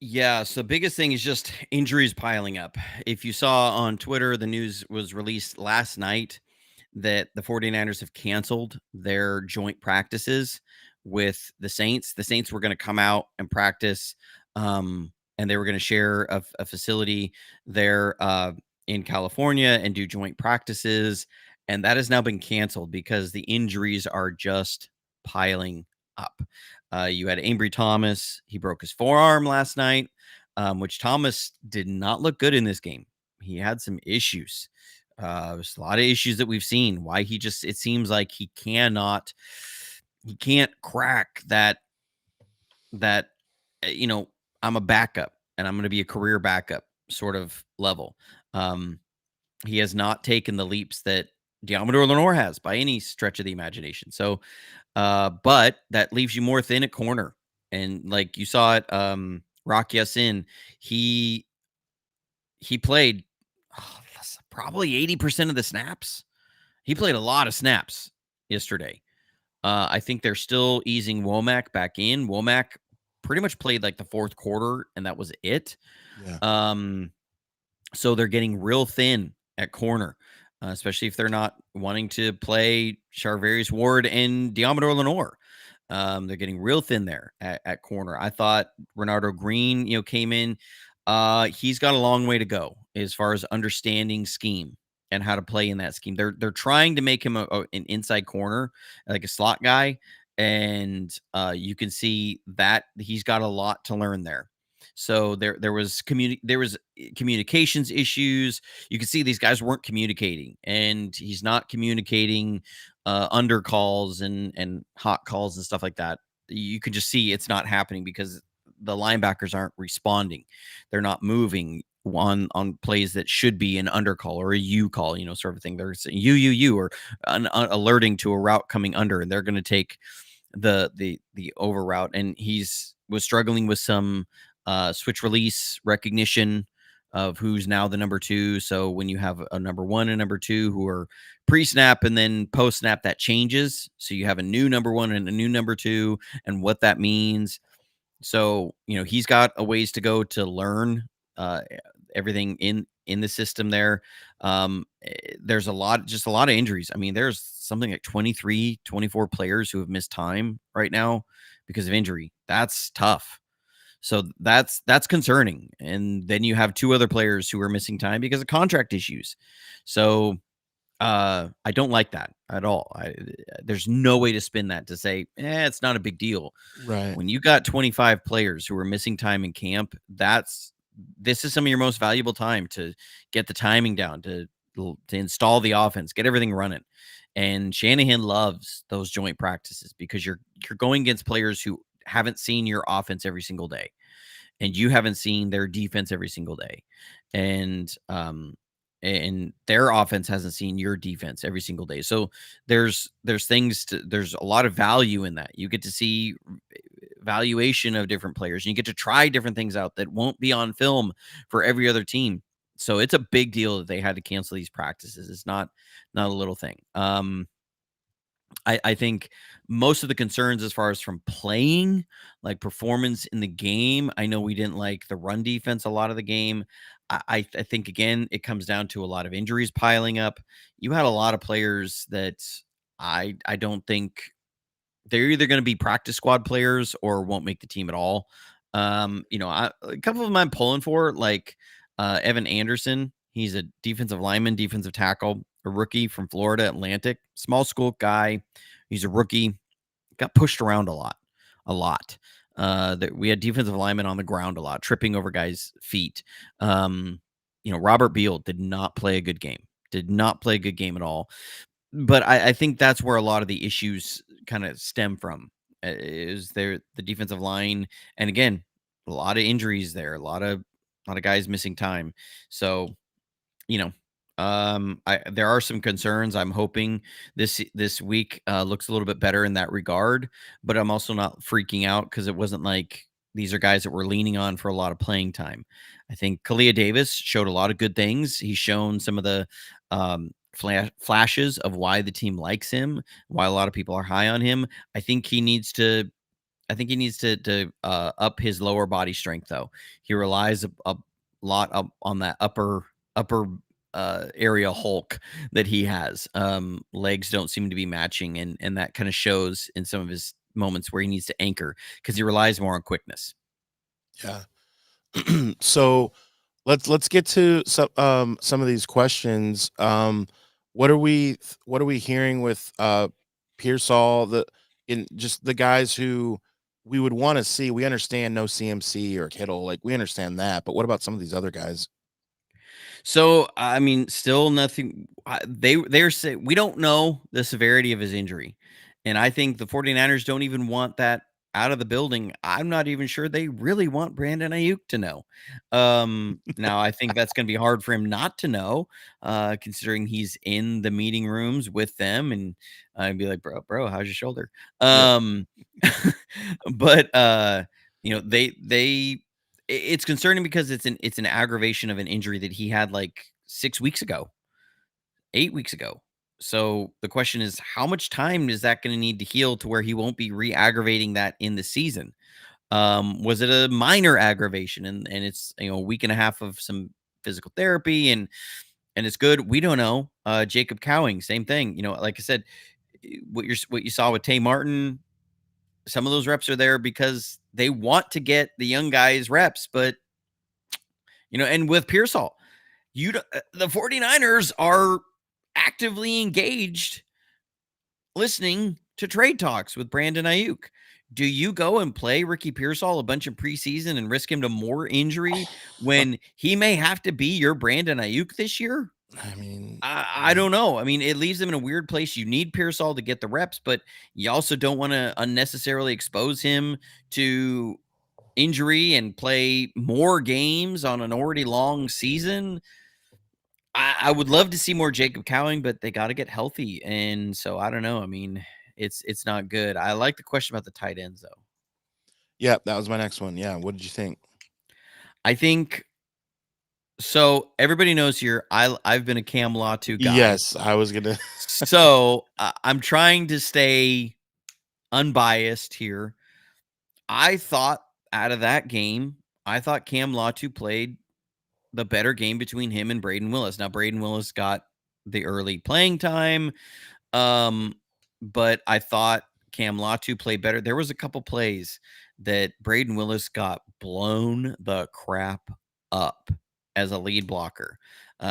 Yeah, so biggest thing is just injuries piling up. If you saw on Twitter, the news was released last night that the 49ers have canceled their joint practices with the Saints. The Saints were going to come out and practice, and they were going to share a facility there in California and do joint practices. And that has now been canceled because the injuries are just piling up. You had Ambry Thomas. He broke his forearm last night, which Thomas did not look good in this game. He had some issues. There's a lot of issues that we've seen. Why it seems like he can't crack that, you know, I'm a backup and I'm going to be a career backup sort of level. Um, he has not taken the leaps that Diamador Lenore has by any stretch of the imagination. So, but that leaves you more thin at corner. And like you saw it, Rock Yassin, he he played probably 80% of the snaps. He played a lot of snaps yesterday. I think they're still easing Womack back in. Womack pretty much played like the fourth quarter, and that was it. Yeah. Um, so they're getting real thin at corner, especially if they're not wanting to play Charvarius Ward and Diamador Lenore. They're getting real thin there at corner. I thought Renardo Green, came in. He's got a long way to go as far as understanding scheme and how to play in that scheme. They're trying to make him an inside corner, like a slot guy, and you can see that he's got a lot to learn there. So there was communications issues. You can see these guys weren't communicating, and he's not communicating under calls and hot calls and stuff like that. You can just see it's not happening because the linebackers aren't responding. They're not moving on plays that should be an under call or a U call, sort of thing. They're saying you, or alerting to a route coming under, and they're going to take the over route. And was struggling with some switch release recognition of who's now the number two. So when you have a number one and number two who are pre-snap and then post-snap, that changes. So you have a new number one and a new number two, and what that means. So he's got a ways to go to learn uh, everything in the system there. There's just a lot of injuries. I mean, there's something like 23, 24 players who have missed time right now because of injury. That's tough. So that's concerning. And then you have two other players who are missing time because of contract issues. So I don't like that at all. There's no way to spin that to say, it's not a big deal. Right. When you got 25 players who are missing time in camp, this is some of your most valuable time to get the timing down, to install the offense, get everything running. And Shanahan loves those joint practices because you're going against players who haven't seen your offense every single day, and you haven't seen their defense every single day, and their offense hasn't seen your defense every single day. So there's there's a lot of value in that. You get to see valuation of different players, and you get to try different things out that won't be on film for every other team. So it's a big deal that they had to cancel these practices. It's not a little thing. I think most of the concerns as far as from playing, like performance in the game, I know we didn't like the run defense a lot of the game. I think, again, it comes down to a lot of injuries piling up. You had a lot of players that I don't think they're either going to be practice squad players or won't make the team at all. A couple of them I'm pulling for, like Evan Anderson. He's a defensive lineman, defensive tackle, a rookie from Florida Atlantic, small school guy. He's a rookie, got pushed around a lot, a lot. We had defensive linemen on the ground a lot, tripping over guys' feet. Robert Beal did not play a good game. Did not play a good game at all. But I think that's where a lot of the issues kind of stem from. Is there the defensive line, and again, a lot of injuries there, a lot of guys missing time. So there are some concerns. I'm hoping this week looks a little bit better in that regard, but I'm also not freaking out because it wasn't like these are guys that we're leaning on for a lot of playing time. I think Kalia Davis showed a lot of good things. He's shown some of the flashes of why the team likes him, why a lot of people are high on him. I think he needs to up his lower body strength, though. He relies a lot up on that upper area hulk that he has. Legs don't seem to be matching, and that kind of shows in some of his moments where he needs to anchor because he relies more on quickness. Yeah. So let's get to some of these questions. What are we hearing with Pearsall, in just the guys who we would want to see? We understand no CMC or Kittle, like we understand that, but what about some of these other guys? So, I mean, still nothing. They're saying we don't know the severity of his injury. And I think the 49ers don't even want that out of the building. I'm not even sure they really want Brandon Ayuk to know. Now, I think that's going to be hard for him not to know, considering he's in the meeting rooms with them. And I'd be like, bro, how's your shoulder? Yep. Um, but, it's concerning because it's an aggravation of an injury that he had like 6 weeks ago, 8 weeks ago. So the question is, how much time is that going to need to heal to where he won't be re-aggravating that in the season? Was it a minor aggravation and it's a week and a half of some physical therapy and it's good? We don't know. Jacob Cowing, same thing. Like I said, what you saw with Tay Martin, some of those reps are there because they want to get the young guys reps, but and with Pearsall, the 49ers are actively engaged listening to trade talks with Brandon Ayuk. Do you go and play Ricky Pearsall a bunch of preseason and risk him to more injury when he may have to be your Brandon Ayuk this year? I mean, I don't know. I mean, it leaves them in a weird place. You need Pearsall to get the reps, but you also don't want to unnecessarily expose him to injury and play more games on an already long season. I would love to see more Jacob Cowing, but they got to get healthy, and so I don't know. I mean, it's not good. I like the question about the tight ends, though. yeah, that was my next one. Yeah, what did you think? I think so. Everybody knows here. I've been a Cam Latu guy, Yes, I was gonna. so I'm trying to stay unbiased here. I thought out of that game, I thought Cam Latu played the better game between him and Braden Willis. Now, Braden Willis got the early playing time, but I thought Cam Latu played better. There was a couple plays that Braden Willis got blown the crap up as a lead blocker.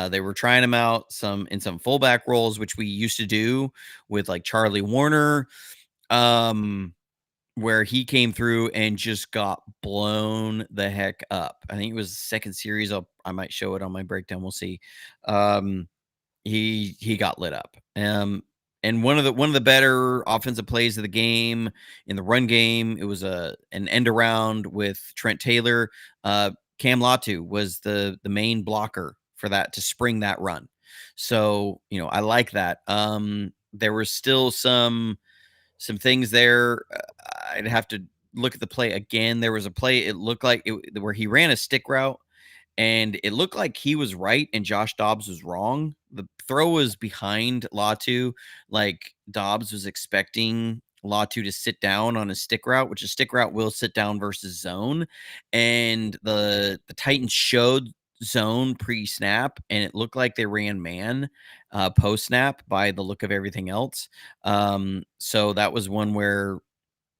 They were trying him out in some fullback roles, which we used to do with like Charlie Warner. Where he came through and just got blown the heck up. I think it was the second series. I might show it on my breakdown. We'll see. Um, he got lit up. And one of the better offensive plays of the game in the run game, it was an end around with Trent Taylor. Cam Latu was the main blocker for that to spring that run. So, I like that. There were still some things there. I'd have to look at the play again. There was a play, it looked like where he ran a stick route and it looked like he was right and Josh Dobbs was wrong. The throw was behind Latu. Like Dobbs was expecting Latu to sit down on a stick route, which a stick route will sit down versus zone. And the Titans showed zone pre-snap and it looked like they ran man post-snap by the look of everything else. So that was one where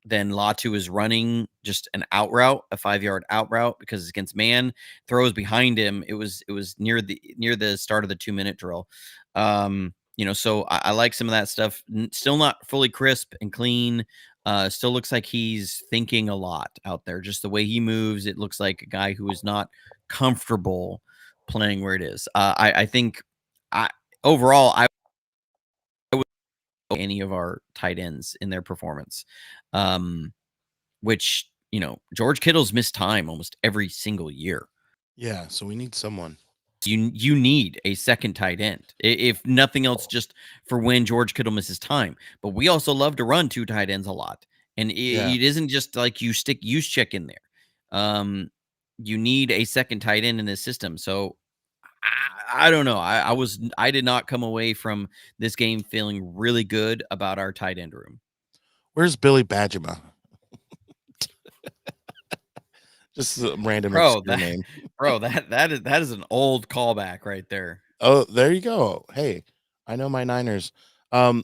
Then Latu is running just an out route, a 5-yard out route because it's against man. Throws behind him. It was near the start of the 2-minute drill. So I like some of that stuff. Still not fully crisp and clean. Still looks like he's thinking a lot out there. Just the way he moves, it looks like a guy who is not comfortable playing where it is. I think overall, I would any of our tight ends in their performance. Which, George Kittle's missed time almost every single year. Yeah, so we need someone. You need a second tight end, if nothing else, just for when George Kittle misses time. But we also love to run 2 tight ends a lot, and it isn't just like you stick Juszczyk in there. You need a second tight end in this system. So I don't know. I did not come away from this game feeling really good about our tight end room. Where's Billy Badgema? Just a random name. Bro, that is an old callback right there. Oh, there you go. Hey, I know my Niners.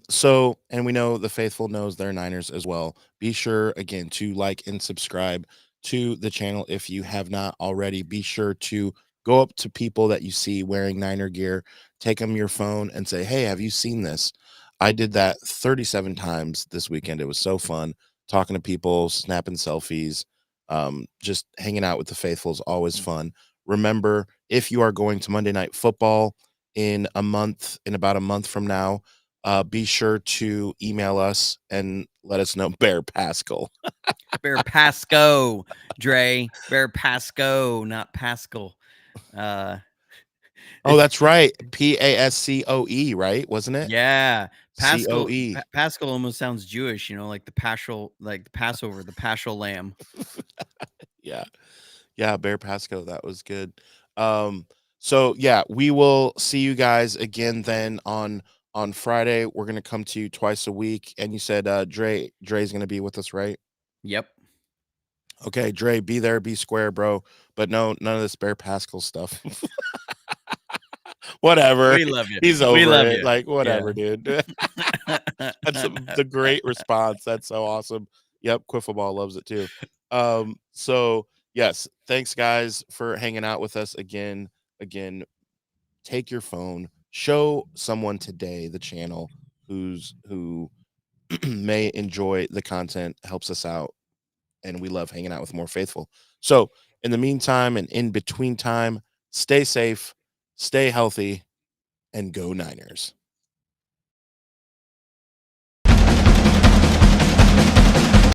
So, and we know the faithful knows their Niners as well. Be sure again to like and subscribe to the channel if you have not already. Be sure to go up to people that you see wearing Niner gear, take them your phone and say, "Hey, have you seen this?" I did that 37 times this weekend. It was so fun talking to people, snapping selfies, just hanging out with the faithful is always fun. Remember, if you are going to Monday Night Football in about a month from now, be sure to email us and let us know. Bear Pascal. Bear Pasco, Dre. Bear Pasco, not Pascal. Oh, that's right. Pascoe, right? Wasn't it? Yeah. Pascal COE. Pascal almost sounds Jewish, like the Paschal, like the Passover, the Paschal lamb. Yeah. Yeah, Bear Pasco. That was good. So yeah, we will see you guys again then on Friday. We're gonna come to you twice a week. And you said Dre's gonna be with us, right? Yep. Okay, Dre, be there, be square, bro. But no, none of this Bear Pascal stuff. Whatever. We love you. He's We over love it. you. Like, whatever, dude. That's the great response. That's so awesome. Yep, Quiffle Ball loves it too. So yes, thanks guys for hanging out with us again. Again, take your phone, show someone today the channel who may enjoy the content, helps us out, and we love hanging out with more faithful. So in the meantime and in between time, stay safe, stay healthy, and go Niners.